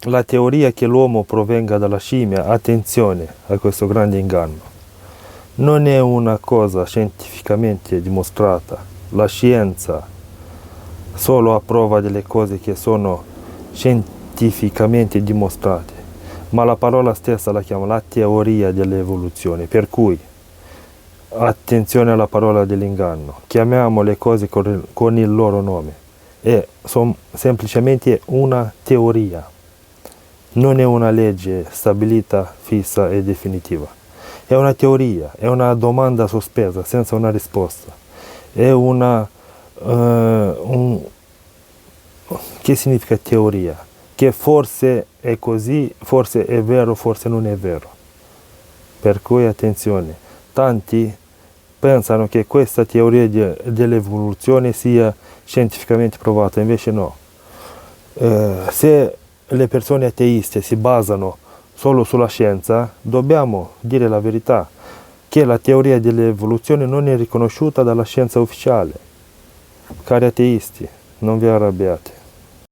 la teoria che l'uomo provenga dalla scimmia, attenzione a questo grande inganno, non è una cosa scientificamente dimostrata. La scienza solo approva delle cose che sono scientificamente dimostrate, ma la parola stessa la chiama la teoria dell'evoluzione, per cui attenzione alla parola dell'inganno, chiamiamo le cose con il loro nome, sono semplicemente una teoria, non è una legge stabilita, fissa e definitiva, è una teoria, è una domanda sospesa senza una risposta, è che significa teoria? Che forse è così, forse è vero, forse non è vero. Per cui attenzione, tanti pensano che questa teoria dell'evoluzione sia scientificamente provata, invece no. Se le persone ateiste si basano solo sulla scienza, dobbiamo dire la verità, che la teoria dell'evoluzione non è riconosciuta dalla scienza ufficiale. Cari ateisti, non vi arrabbiate.